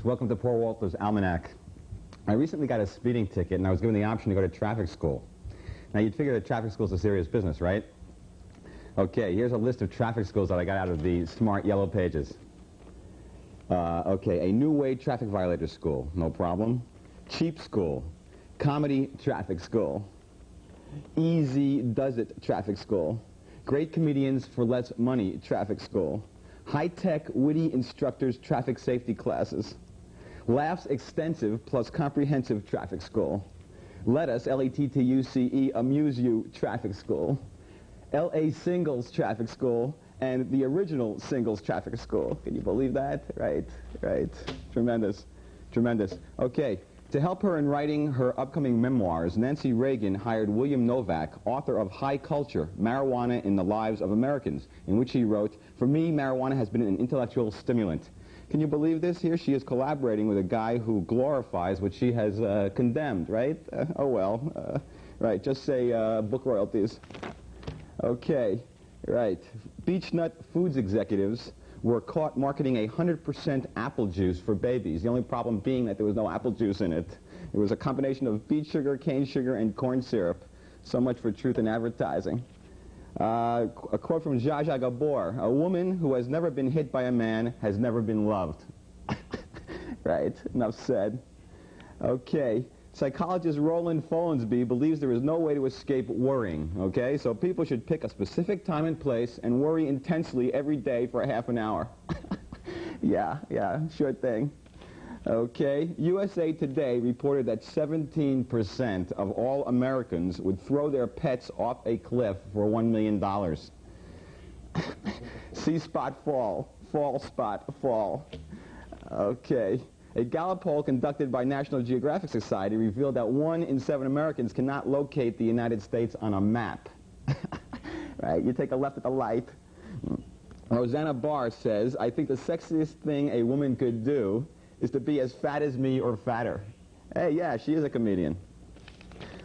Welcome to Poor Walter's Almanac. I recently got a speeding ticket and I was given the option to go to traffic school. Now you'd figure that traffic school is a serious business, right? Okay, here's a list of traffic schools that I got out of the smart yellow pages. Okay, a New Way Traffic Violator School, no problem. Cheap School. Comedy Traffic School. Easy Does It Traffic School. Great Comedians for Less Money Traffic School. High-tech, witty instructors traffic safety classes. Laughs Extensive plus Comprehensive Traffic School. Let Us, L-A-T-T-U-C-E, Amuse You Traffic School. L.A. Singles Traffic School and the Original Singles Traffic School. Can you believe that? Right. Tremendous. Okay. To help her in writing her upcoming memoirs, Nancy Reagan hired William Novak, author of High Culture, Marijuana in the Lives of Americans, in which he wrote, "For me, marijuana has been an intellectual stimulant." Can you believe this? Here she is collaborating with a guy who glorifies what she has condemned, right? Right, just say book royalties. Okay, right. Beechnut Foods executives were caught marketing 100% apple juice for babies. The only problem being that there was no apple juice in it. It was a combination of beet sugar, cane sugar, and corn syrup. So much for truth in advertising. A quote from Zsa Zsa Gabor: "A woman who has never been hit by a man has never been loved." Right, enough said. Okay. Psychologist Roland Folensby believes there is no way to escape worrying, okay? So people should pick a specific time and place and worry intensely every day for a half an hour. Yeah, sure thing. Okay, USA Today reported that 17% of all Americans would throw their pets off a cliff for $1 million. See spot fall, fall spot fall. Okay. A Gallup poll conducted by National Geographic Society revealed that 1 in 7 Americans cannot locate the United States on a map. Right, you take a left at the light. Rosanna Barr says, "I think the sexiest thing a woman could do is to be as fat as me or fatter." Hey, yeah, she is a comedian.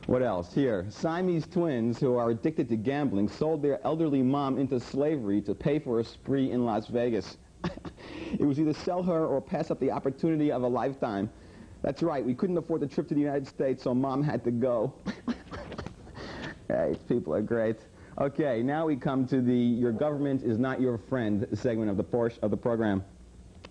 What else? Here, Siamese twins who are addicted to gambling sold their elderly mom into slavery to pay for a spree in Las Vegas. It was either sell her or pass up the opportunity of a lifetime. That's right, we couldn't afford the trip to the United States, so Mom had to go. Hey, people are great. Okay, now we come to the "Your government is not your friend" segment of the program.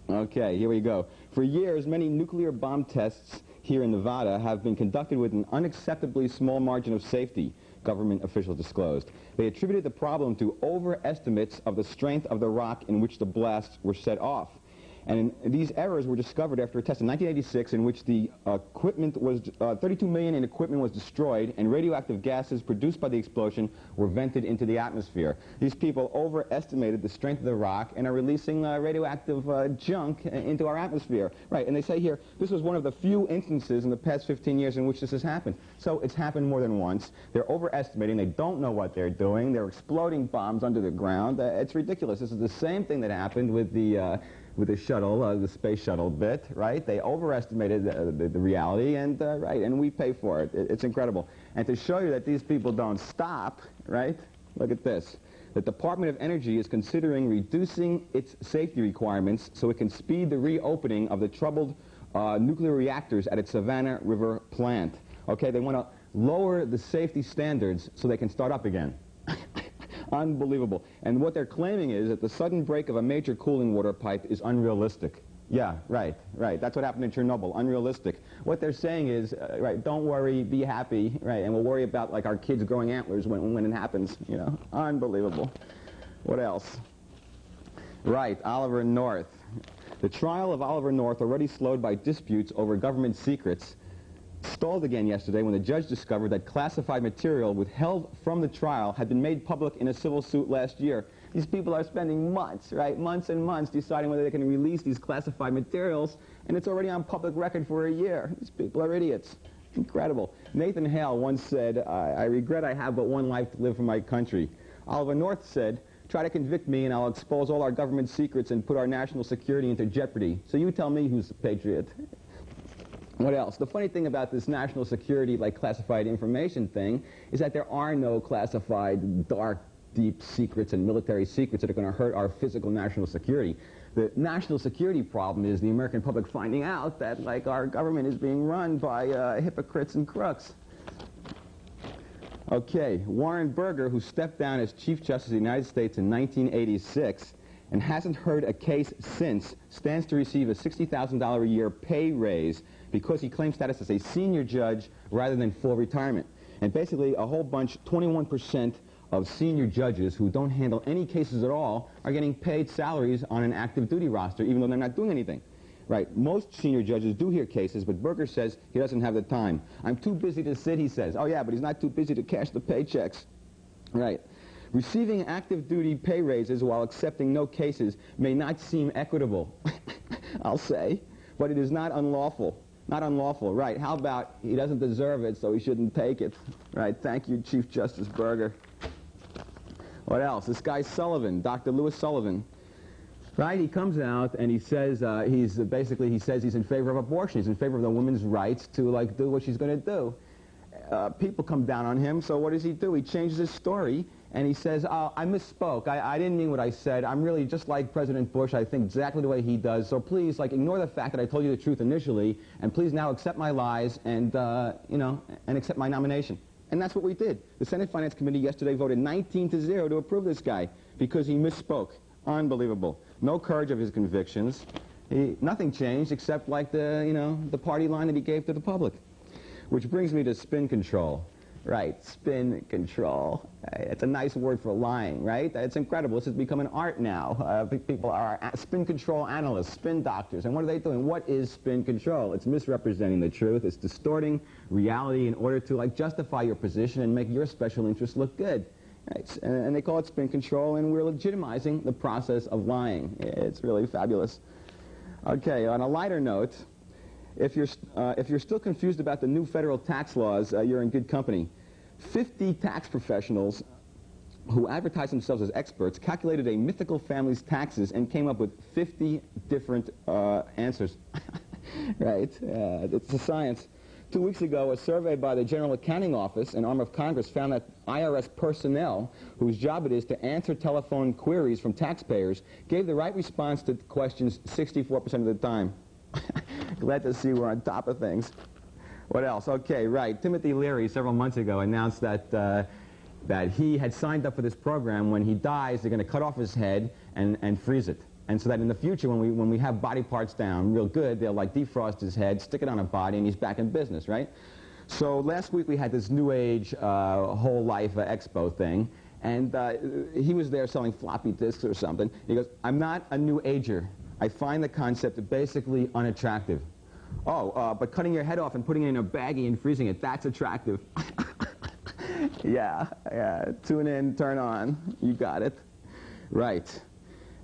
Okay, here we go. For years, many nuclear bomb tests here in Nevada have been conducted with an unacceptably small margin of safety, government officials disclosed. They attributed the problem to overestimates of the strength of the rock in which the blasts were set off. And these errors were discovered after a test in 1986 in which the equipment was, 32 million in equipment was destroyed and radioactive gases produced by the explosion were vented into the atmosphere. These people overestimated the strength of the rock and are releasing radioactive junk into our atmosphere. Right, and they say here, this was one of the few instances in the past 15 years in which this has happened. So it's happened more than once. They're overestimating. They don't know what they're doing. They're exploding bombs under the ground. It's ridiculous. This is the same thing that happened with the shuttle, the space shuttle bit, right? They overestimated the reality, and and we pay for it. It's incredible. And to show you that these people don't stop, right? Look at this. The Department of Energy is considering reducing its safety requirements so it can speed the reopening of the troubled nuclear reactors at its Savannah River plant. Okay, they want to lower the safety standards so they can start up again. Unbelievable. And what they're claiming is that the sudden break of a major cooling water pipe is unrealistic. Yeah, right. That's what happened in Chernobyl, unrealistic. What they're saying is, don't worry, be happy, right, and we'll worry about, like, our kids growing antlers when it happens, you know. Unbelievable. What else? Right, Oliver North. The trial of Oliver North, already slowed by disputes over government secrets, stalled again yesterday when the judge discovered that classified material withheld from the trial had been made public in a civil suit last year. These people are spending months, months and months deciding whether they can release these classified materials, and it's already on public record for a year. These people are idiots. Incredible. Nathan Hale once said, "I regret I have but one life to live for my country." Oliver North said, "Try to convict me and I'll expose all our government secrets and put our national security into jeopardy. So you tell me who's the patriot." What else? The funny thing about this national security, like classified information thing, is that there are no classified dark deep secrets and military secrets that are going to hurt our physical national security. The national security problem is the American public finding out that, like, our government is being run by hypocrites and crooks. Okay, Warren Burger, who stepped down as Chief Justice of the United States in 1986 and hasn't heard a case since, stands to receive a $60,000 a year pay raise because he claims status as a senior judge rather than full retirement. And basically, a whole bunch, 21% of senior judges who don't handle any cases at all are getting paid salaries on an active duty roster, even though they're not doing anything. Right, most senior judges do hear cases, but Burger says he doesn't have the time. I'm too busy to sit, he says. Oh yeah, but he's not too busy to cash the paychecks. Right. Receiving active duty pay raises while accepting no cases may not seem equitable, I'll say, but it is not unlawful. Not unlawful, right. How about he doesn't deserve it, so he shouldn't take it. Right, thank you, Chief Justice Burger. What else? This guy Sullivan, Dr. Louis Sullivan. Right, he comes out and he says he says he's in favor of abortion. He's in favor of the woman's rights to, like, do what she's going to do. People come down on him, so what does he do? He changes his story and he says, I misspoke. I didn't mean what I said. I'm really just like President Bush. I think exactly the way he does. So please, like, ignore the fact that I told you the truth initially, and please now accept my lies and, and accept my nomination. And that's what we did. The Senate Finance Committee yesterday voted 19-0 to approve this guy because he misspoke. Unbelievable. No courage of his convictions. Nothing changed except, like, the party line that he gave to the public. Which brings me to spin control. Right, spin control. It's a nice word for lying, right? It's incredible. This has become an art now. People are spin control analysts, spin doctors. And what are they doing? What is spin control? It's misrepresenting the truth. It's distorting reality in order to, like, justify your position and make your special interests look good. Right. And they call it spin control, and we're legitimizing the process of lying. It's really fabulous. Okay, on a lighter note, if you're still confused about the new federal tax laws, you're in good company. 50 tax professionals who advertise themselves as experts calculated a mythical family's taxes and came up with 50 different answers. Right? It's a science. 2 weeks ago, a survey by the General Accounting Office, an arm of Congress, found that IRS personnel, whose job it is to answer telephone queries from taxpayers, gave the right response to questions 64% of the time. Glad to see we're on top of things. What else? Okay, right. Timothy Leary, several months ago, announced that he had signed up for this program. When he dies, they're going to cut off his head and freeze it. And so that in the future, when we have body parts down real good, they'll, like, defrost his head, stick it on a body, and he's back in business, right? So last week we had this New Age whole life expo thing, and he was there selling floppy disks or something. He goes, I'm not a New Ager. I find the concept basically unattractive. Oh, but cutting your head off and putting it in a baggie and freezing it, that's attractive. Yeah, tune in, turn on, you got it. Right.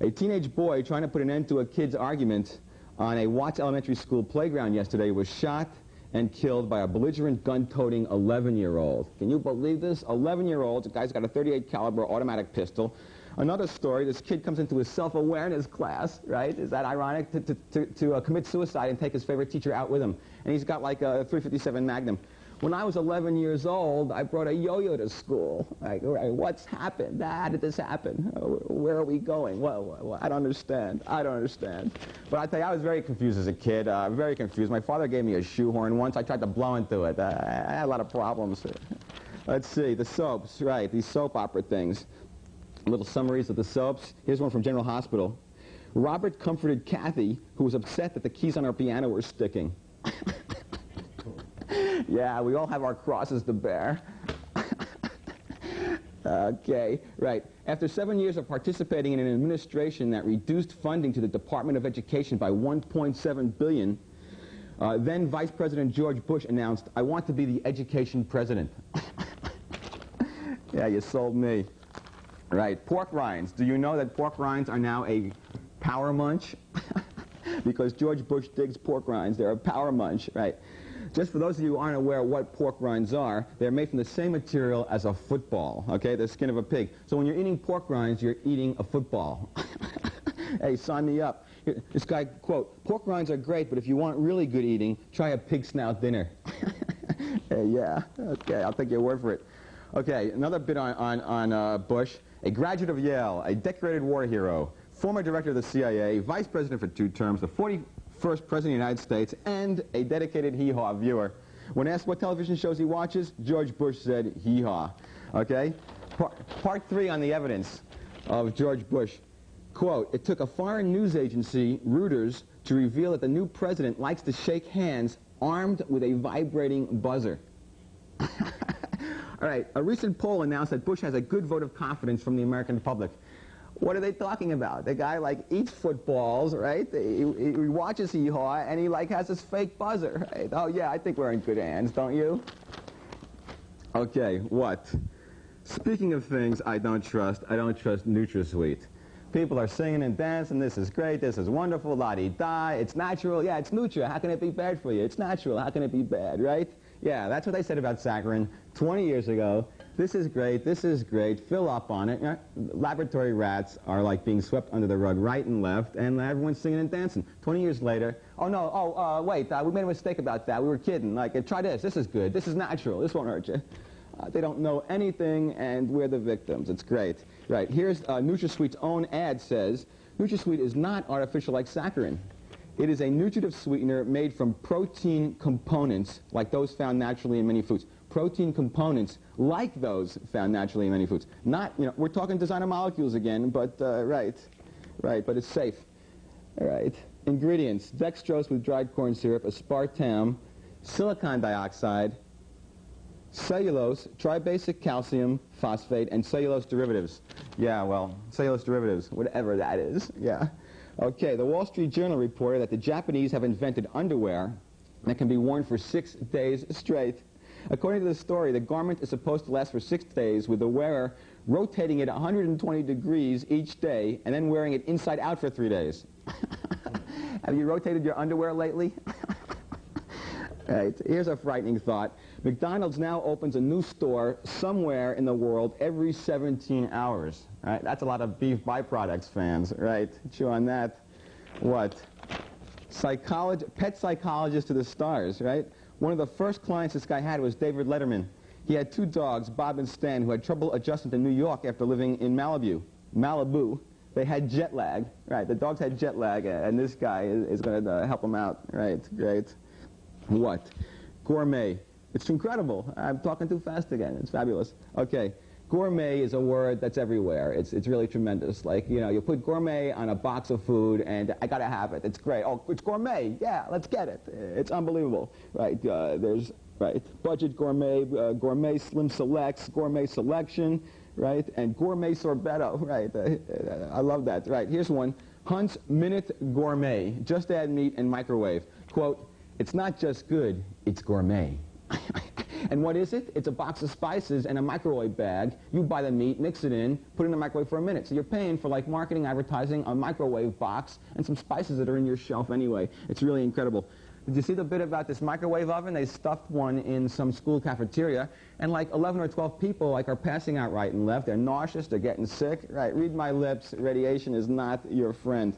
A teenage boy trying to put an end to a kid's argument on a Watts Elementary School playground yesterday was shot and killed by a belligerent gun-toting 11-year-old. Can you believe this? 11-year-old, the guy's got a .38 caliber automatic pistol. Another story, this kid comes into his self-awareness class, right? Is that ironic? To commit suicide and take his favorite teacher out with him. And he's got, like, a .357 Magnum. When I was 11 years old, I brought a yo-yo to school. Like, what's happened? How did this happen? Where are we going? Well, I don't understand. I don't understand. But I tell you, I was very confused as a kid, very confused. My father gave me a shoehorn once. I tried to blow into it. I had a lot of problems. Let's see, the soaps, right, these soap opera things. Little summaries of the soaps. Here's one from General Hospital. Robert comforted Kathy, who was upset that the keys on our piano were sticking. Yeah, we all have our crosses to bear. Okay, right. After 7 years of participating in an administration that reduced funding to the Department of Education by $1.7 billion, then Vice President George Bush announced, I want to be the education president. Yeah, you sold me. Right, pork rinds. Do you know that pork rinds are now a power munch? Because George Bush digs pork rinds. They're a power munch, right? Just for those of you who aren't aware what pork rinds are, they're made from the same material as a football, okay? The skin of a pig. So when you're eating pork rinds, you're eating a football. Hey, sign me up. Here, this guy, quote, pork rinds are great, but if you want really good eating, try a pig snout dinner. Yeah, okay, I'll take your word for it. Okay, another bit on Bush. A graduate of Yale, a decorated war hero, former director of the CIA, vice president for 2 terms, the 41st president of the United States, and a dedicated hee-haw viewer. When asked what television shows he watches, George Bush said hee-haw. Okay? Part 3 on the evidence of George Bush. Quote, it took a foreign news agency, Reuters, to reveal that the new president likes to shake hands armed with a vibrating buzzer. All right, a recent poll announced that Bush has a good vote of confidence from the American public. What are they talking about? The guy, like, eats footballs, right? He watches hee-haw, and he, like, has this fake buzzer, right? Oh, yeah, I think we're in good hands, don't you? Okay, what? Speaking of things I don't trust NutraSweet. People are singing and dancing, this is great, this is wonderful, la-di-da, it's natural, yeah, it's Nutra, how can it be bad for you? It's natural, how can it be bad, right? Yeah, that's what they said about saccharin 20 years ago. This is great, fill up on it. Laboratory rats are like being swept under the rug right and left, and everyone's singing and dancing. 20 years later, oh no, wait, we made a mistake about that, we were kidding. Like, try this is good, this is natural, this won't hurt you. They don't know anything, and we're the victims. It's great. Right, here's NutraSweet's own ad says, NutraSweet is not artificial like saccharin. It is a nutritive sweetener made from protein components like those found naturally in many foods. Protein components like those found naturally in many foods. Not, we're talking designer molecules again, but right, but it's safe. All right, ingredients, dextrose with dried corn syrup, aspartame, silicon dioxide, cellulose, tribasic calcium phosphate, and cellulose derivatives. Yeah, well, cellulose derivatives, whatever that is, yeah. Okay, the Wall Street Journal reported that the Japanese have invented underwear that can be worn for 6 days straight. According to the story, the garment is supposed to last for 6 days, with the wearer rotating it 120 degrees each day and then wearing it inside out for 3 days. Have you rotated your underwear lately? Right, here's a frightening thought. McDonald's now opens a new store somewhere in the world every 17 hours. Right? That's a lot of beef byproducts fans, right? Chew on that. What? Pet psychologist to the stars, right? One of the first clients this guy had was David Letterman. He had 2 dogs, Bob and Stan, who had trouble adjusting to New York after living in Malibu. They had jet lag, right? The dogs had jet lag, and this guy is going to help them out, right? Great. What? Gourmet. It's incredible. I'm talking too fast again. It's fabulous. Okay. Gourmet is a word that's everywhere. It's really tremendous. Like, you put gourmet on a box of food, and I got to have it. It's great. Oh, it's gourmet. Yeah, let's get it. It's unbelievable. Right. There's, right, budget gourmet, gourmet slim selects, gourmet selection, right, and gourmet sorbetto. Right. I love that. Right. Here's one. Hunt's Minute Gourmet. Just add meat and microwave. Quote, it's not just good, it's gourmet. And what is it? It's a box of spices and a microwave bag. You buy the meat, mix it in, put it in the microwave for a minute. So you're paying for, like, marketing, advertising, a microwave box, and some spices that are in your shelf anyway. It's really incredible. Did you see the bit about this microwave oven? They stuffed one in some school cafeteria, and like 11 or 12 people are passing out right and left. They're nauseous, they're getting sick. Right, read my lips, radiation is not your friend.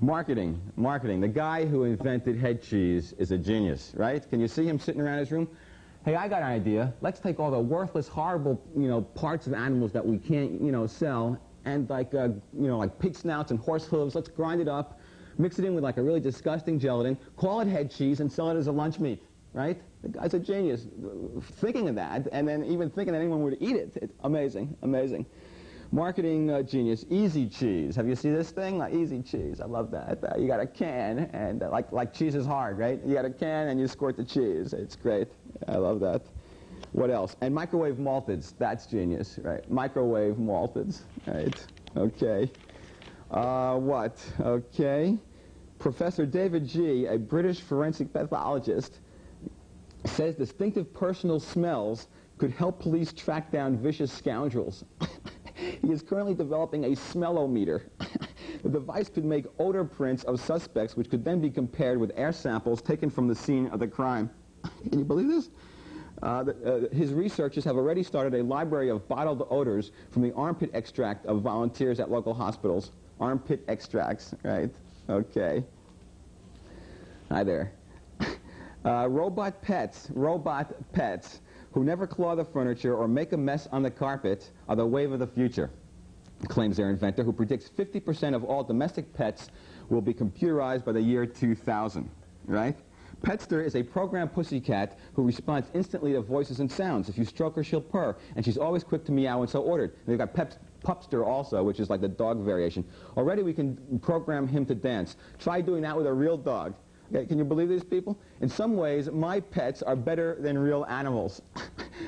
Marketing. The guy who invented head cheese is a genius, right? Can you see him sitting around his room? Hey, I got an idea. Let's take all the worthless, horrible, parts of animals that we can't, sell, and like pig snouts and horse hooves. Let's grind it up, mix it in with like a really disgusting gelatin, call it head cheese, and sell it as a lunch meat, right? The guy's a genius. Thinking of that, and then even thinking that anyone would eat it. It's amazing, amazing. Marketing genius, Easy Cheese. Have you seen this thing? Like Easy Cheese. I love that. You got a can, and like cheese is hard, right? You got a can, and you squirt the cheese. It's great. I love that. What else? And microwave malteds. That's genius, right? Microwave malteds, right? Okay. What? Okay. Professor David G., a British forensic pathologist, says distinctive personal smells could help police track down vicious scoundrels. He is currently developing a smellometer. The device could make odor prints of suspects, which could then be compared with air samples taken from the scene of the crime. Can you believe this? His researchers have already started a library of bottled odors from the armpit extract of volunteers at local hospitals. Armpit extracts, right? Okay. Hi there. Robot pets who never claw the furniture or make a mess on the carpet are the wave of the future, claims their inventor, who predicts 50% of all domestic pets will be computerized by the year 2000, right? Petster is a programmed pussycat who responds instantly to voices and sounds. If you stroke her, she'll purr, and she's always quick to meow and so ordered. And they've got Pupster also, which is like the dog variation. Already we can program him to dance. Try doing that with a real dog. Okay, can you believe these people? In some ways, my pets are better than real animals.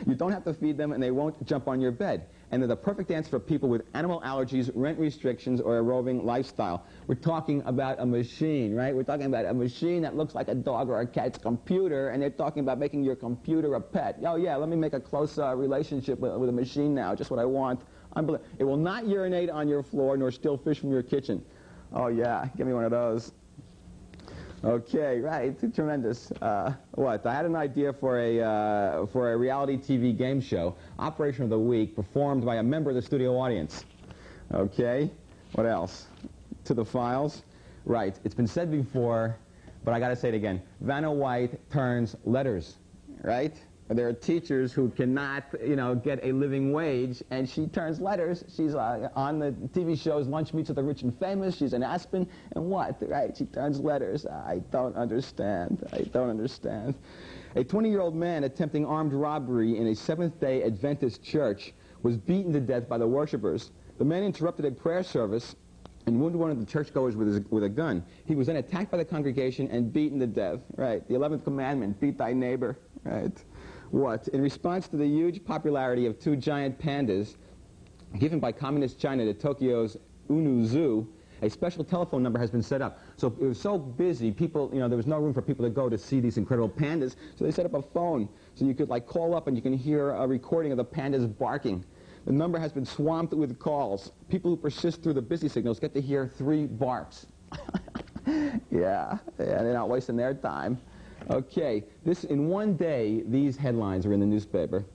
You don't have to feed them, and they won't jump on your bed. And they're the perfect answer for people with animal allergies, rent restrictions, or a roving lifestyle. We're talking about a machine, right? We're talking about a machine that looks like a dog or a cat's computer, and they're talking about making your computer a pet. Oh, yeah, let me make a close relationship with a machine now, just what I want. It will not urinate on your floor nor steal fish from your kitchen. Oh, yeah, give me one of those. Okay, right, tremendous. What? I had an idea for a reality TV game show, Operation of the Week, performed by a member of the studio audience. Okay, what else? To the files. Right, it's been said before, but I got to say it again. Vanna White turns letters, right? There are teachers who cannot, get a living wage, and she turns letters. She's on the TV shows Lunch Meets with the Rich and Famous. She's in Aspen, and what, right? She turns letters. I don't understand. I don't understand. A 20-year-old man attempting armed robbery in a Seventh-day Adventist church was beaten to death by the worshipers. The man interrupted a prayer service and wounded one of the churchgoers with a gun. He was then attacked by the congregation and beaten to death. Right, the 11th commandment, beat thy neighbor. Right. What? In response to the huge popularity of two giant pandas given by Communist China to Tokyo's Unu Zoo, a special telephone number has been set up. So it was so busy, people, there was no room for people to go to see these incredible pandas, so they set up a phone so you could call up and you can hear a recording of the pandas barking. The number has been swamped with calls. People who persist through the busy signals get to hear 3 barks. Yeah, they're not wasting their time. Okay, in one day, these headlines are in the newspaper.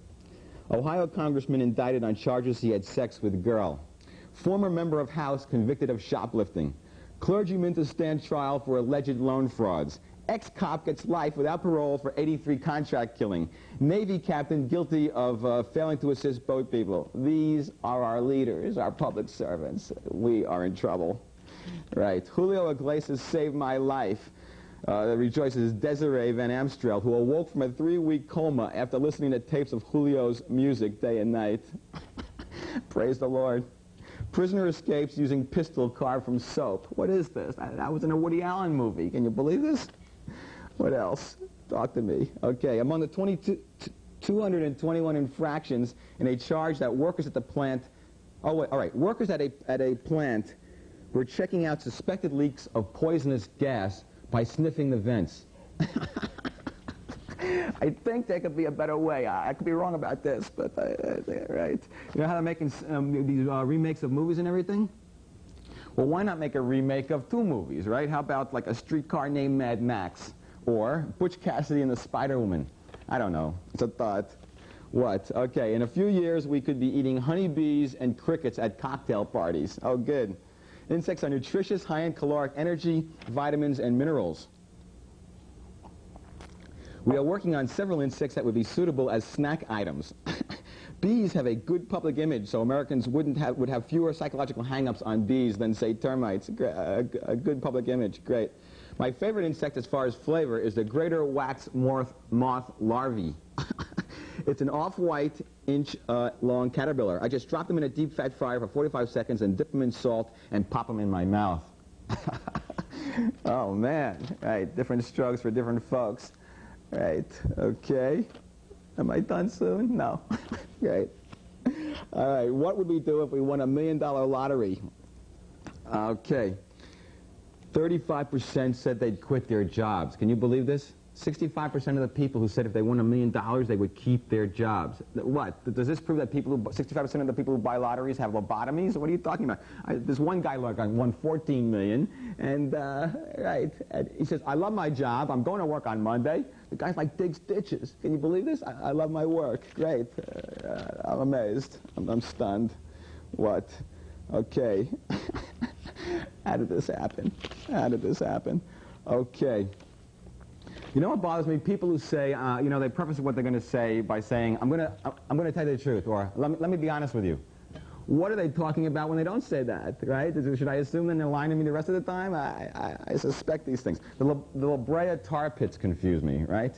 Ohio congressman indicted on charges he had sex with girl. Former member of House convicted of shoplifting. Clergyman to stand trial for alleged loan frauds. Ex-cop gets life without parole for 83 contract killing. Navy captain guilty of failing to assist boat people. These are our leaders, our public servants. We are in trouble. Right. Julio Iglesias saved my life. Rejoices Desiree Van Amstrel, who awoke from a 3-week coma after listening to tapes of Julio's music day and night. Praise the Lord. Prisoner escapes using pistol carved from soap. What is this? That was in a Woody Allen movie. Can you believe this? What else? Talk to me. Okay, among the 221 infractions in a charge that workers at the plant... Oh, wait, all right. Workers at a plant were checking out suspected leaks of poisonous gas by sniffing the vents. I think there could be a better way. I could be wrong about this, but right. You know how they're making these remakes of movies and everything? Well, why not make a remake of 2 movies, right? How about like A Streetcar Named Mad Max or Butch Cassidy and the Spider-Woman? I don't know. It's a thought. What? Okay, in a few years we could be eating honeybees and crickets at cocktail parties. Oh, good. Insects are nutritious, high in caloric energy, vitamins, and minerals. We are working on several insects that would be suitable as snack items. Bees have a good public image, so Americans would have fewer psychological hang-ups on bees than, say, termites. A good public image, great. My favorite insect as far as flavor is the greater wax moth larvae. It's an off-white, inch-long caterpillar. I just drop them in a deep fat fryer for 45 seconds and dip them in salt and pop them in my mouth. Oh, man. Right, different strokes for different folks. Right, okay. Am I done soon? No. Right. All right, what would we do if we won $1 million lottery? Okay. 35% said they'd quit their jobs. Can you believe this? 65% of the people who said if they won $1 million, they would keep their jobs. What? Does this prove that 65% of the people who buy lotteries have lobotomies? What are you talking about? This one guy won $14 million, and, right, and he says, I love my job. I'm going to work on Monday. The guy's digs ditches. Can you believe this? I love my work. Great. I'm amazed. I'm stunned. What? Okay. How did this happen? How did this happen? Okay. You know what bothers me? People who say, you know, they preface what they're going to say by saying, I'm going to tell you the truth, or let me be honest with you. What are they talking about when they don't say that, right? Should I assume then they're lying to me the rest of the time? I suspect these things. The La Brea tar pits confuse me, right?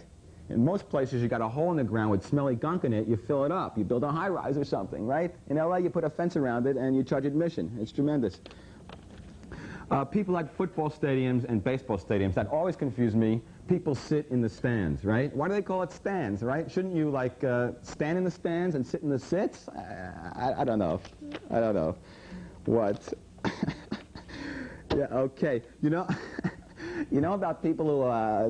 In most places, you got a hole in the ground with smelly gunk in it, you fill it up. You build a high-rise or something, right? In L.A., you put a fence around it and you charge admission. It's tremendous. People like football stadiums and baseball stadiums, that always confuse me. People sit in the stands, right? Why do they call it stands, right? Shouldn't you, like, stand in the stands and sit in the sits? I don't know. I don't know. What? Yeah, okay. You know, you know about people who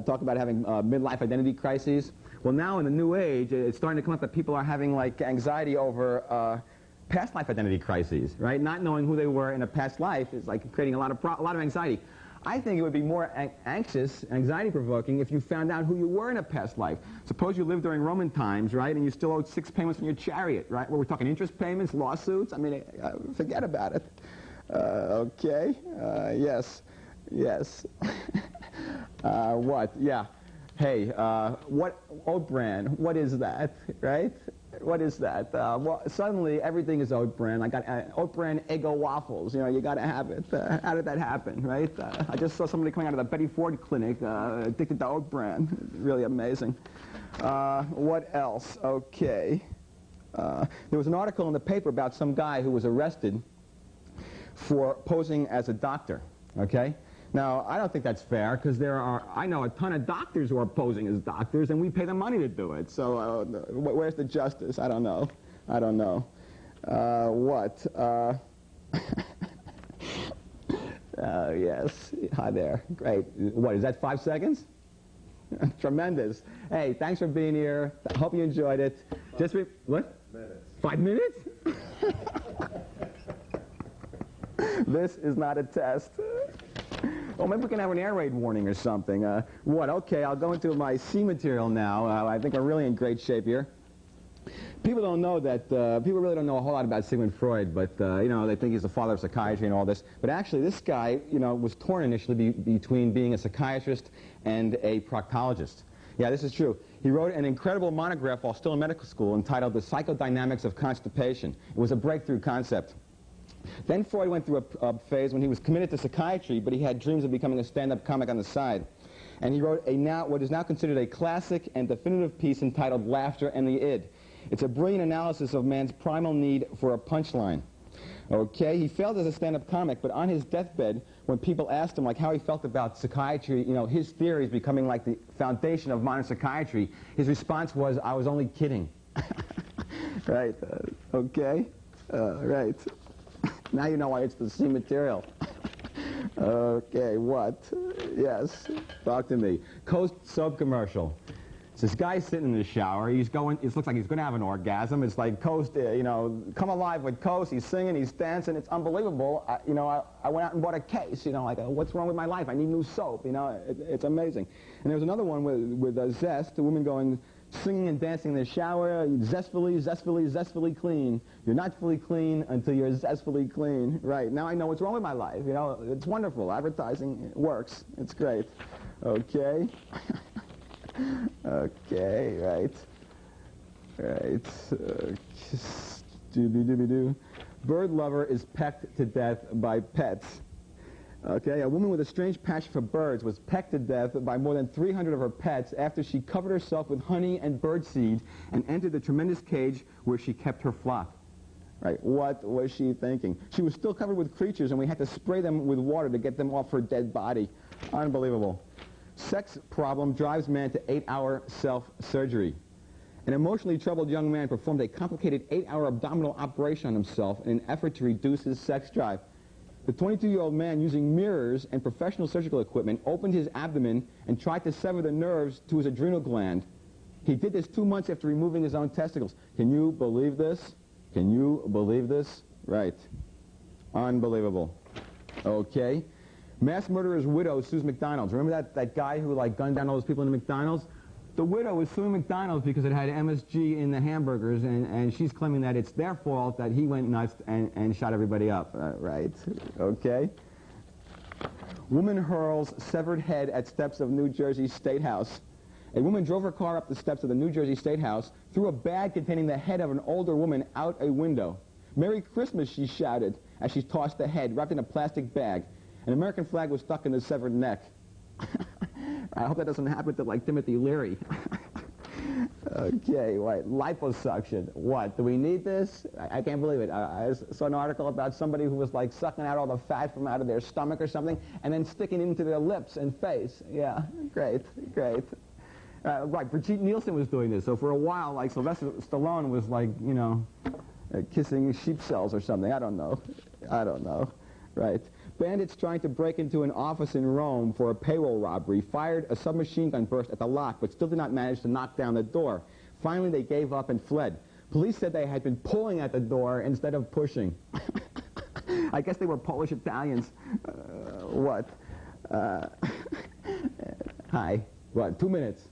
talk about having midlife identity crises? Well, now in the new age, it's starting to come up that people are having, like, anxiety over past life identity crises, right? Not knowing who they were in a past life is like creating a lot of anxiety. I think it would be more anxious, anxiety-provoking if you found out who you were in a past life. Suppose you lived during Roman times, right, and you still owed 6 payments from your chariot, right? Well, we're talking interest payments, lawsuits. I mean, forget about it. Okay. Yes. Yes. What? Yeah. Hey, what oat bran? What is that, right? What is that? Well, suddenly everything is oat bran. I got oat bran Eggo waffles. You know, you got to have it. How did that happen, right? I just saw somebody coming out of the Betty Ford clinic addicted to oat bran. Really amazing. What else? Okay. There was an article in the paper about some guy who was arrested for posing as a doctor. Okay. Now, I don't think that's fair, because I know a ton of doctors who are posing as doctors, and we pay them money to do it. So where's the justice? I don't know. I don't know. What? Yes. Hi there. Great. What, is that 5 seconds? Tremendous. Hey, thanks for being here. I hope you enjoyed it. What? Minutes. 5 minutes? This is not a test. Well, maybe we can have an air raid warning or something. What? Okay, I'll go into my C material now. I think we're really in great shape here. People don't know that, people really don't know a whole lot about Sigmund Freud, but, you know, they think he's the father of psychiatry and all this. But actually, this guy, you know, was torn initially between being a psychiatrist and a proctologist. Yeah, this is true. He wrote an incredible monograph while still in medical school entitled The Psychodynamics of Constipation. It was a breakthrough concept. Then Freud went through a phase when he was committed to psychiatry, but he had dreams of becoming a stand-up comic on the side. And he wrote what is now considered a classic and definitive piece entitled Laughter and the Id. It's a brilliant analysis of man's primal need for a punchline. Okay, he failed as a stand-up comic, but on his deathbed, when people asked him like how he felt about psychiatry, you know, his theories becoming like the foundation of modern psychiatry, his response was, "I was only kidding." Right, okay, right. Now you know why it's the C material. Okay, what? Yes, talk to me. Coast soap commercial. It's this guy sitting in the shower. It looks like he's going to have an orgasm. It's like Coast, you know, come alive with Coast. He's singing, he's dancing. It's unbelievable. You know, I went out and bought a case. You know, like, what's wrong with my life? I need new soap. You know, it's amazing. And there's another one with Zest, a woman going, singing and dancing in the shower, zestfully, zestfully, zestfully clean. You're not fully clean until you're zestfully clean. Right, now I know what's wrong with my life. You know, it's wonderful. Advertising works. It's great. Okay. Okay, right. Right. Doobie-doobie-doo. Bird lover is pecked to death by pets. Okay, a woman with a strange passion for birds was pecked to death by more than 300 of her pets after she covered herself with honey and birdseed and entered the tremendous cage where she kept her flock. Right, what was she thinking? She was still covered with creatures, and we had to spray them with water to get them off her dead body. Unbelievable. Sex problem drives man to 8-hour self-surgery. An emotionally troubled young man performed a complicated 8-hour abdominal operation on himself in an effort to reduce his sex drive. The 22-year-old man, using mirrors and professional surgical equipment, opened his abdomen and tried to sever the nerves to his adrenal gland. He did this 2 months after removing his own testicles. Can you believe this? Can you believe this? Right. Unbelievable. Okay. Mass murderer's widow sues McDonald's. Remember that guy who, like, gunned down all those people in the McDonald's? The widow was suing McDonald's because it had MSG in the hamburgers, and she's claiming that it's their fault that he went nuts and shot everybody up. Right. Okay. Woman hurls severed head at steps of New Jersey State House. A woman drove her car up the steps of the New Jersey State House, threw a bag containing the head of an older woman out a window. "Merry Christmas," she shouted as she tossed the head, wrapped in a plastic bag. An American flag was stuck in the severed neck. I hope that doesn't happen to, like, Timothy Leary. Okay, what? Liposuction. What? Do we need this? I can't believe it. I saw an article about somebody who was, like, sucking out all the fat from out of their stomach or something and then sticking it into their lips and face. Yeah, great, great. Right, Brigitte Nielsen was doing this. So for a while, like, Sylvester Stallone was, like, you know, kissing sheep cells or something. I don't know. Right. Bandits trying to break into an office in Rome for a payroll robbery fired a submachine gun burst at the lock, but still did not manage to knock down the door. Finally, they gave up and fled. Police said they had been pulling at the door instead of pushing. I guess they were Polish Italians. What? Hi. What? 2 minutes.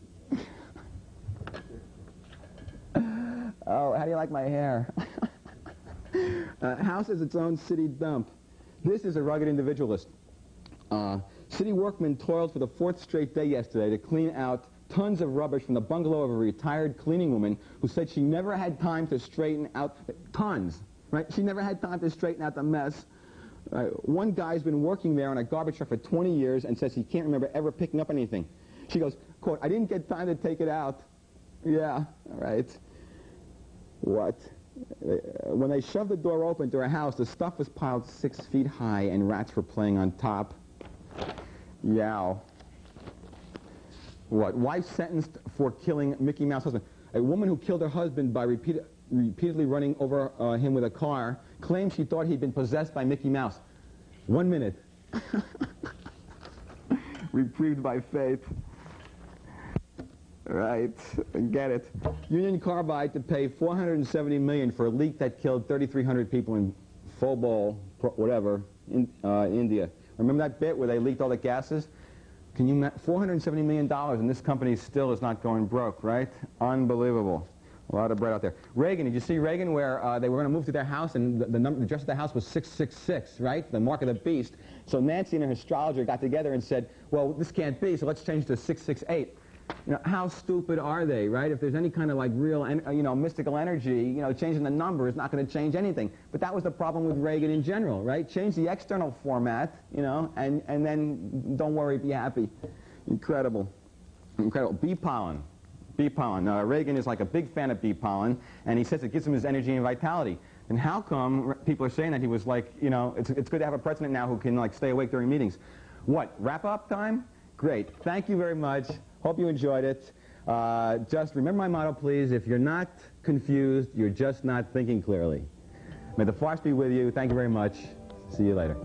Oh, how do you like my hair? House is its own city dump. This is a rugged individualist. City workmen toiled for the 4th straight day yesterday to clean out tons of rubbish from the bungalow of a retired cleaning woman who said she never had time to straighten out tons, right? She never had time to straighten out the mess. One guy's been working there on a garbage truck for 20 years and says he can't remember ever picking up anything. She goes, quote, "I didn't get time to take it out." Yeah, all right. What? When they shoved the door open to her house, the stuff was piled 6 feet high and rats were playing on top. Yow. What? Wife sentenced for killing Mickey Mouse husband. A woman who killed her husband by repeatedly running over him with a car claimed she thought he'd been possessed by Mickey Mouse. 1 minute. Reprieved by faith. Right, get it. Union Carbide to pay $470 million for a leak that killed 3,300 people in Phobal, whatever, in India. Remember that bit where they leaked all the gases? Can you $470 million and this company still is not going broke, right? Unbelievable. A lot of bread out there. Reagan, did you see Reagan where they were going to move to their house and the address of the house was 666, right? The mark of the beast. So Nancy and her astrologer got together and said, well, this can't be, so let's change to 668. You know, how stupid are they, right? If there's any kind of, like, real, mystical energy, changing the number is not going to change anything. But that was the problem with Reagan in general, right? Change the external format, and then don't worry, be happy. Incredible. Incredible. Bee pollen. Bee pollen. Reagan is like a big fan of bee pollen, and he says it gives him his energy and vitality. And how come people are saying that he was like, it's good to have a president now who can, like, stay awake during meetings. What, wrap-up time? Great. Thank you very much. Hope you enjoyed it. Just remember my motto, please. If you're not confused, you're just not thinking clearly. May the force be with you. Thank you very much. See you later.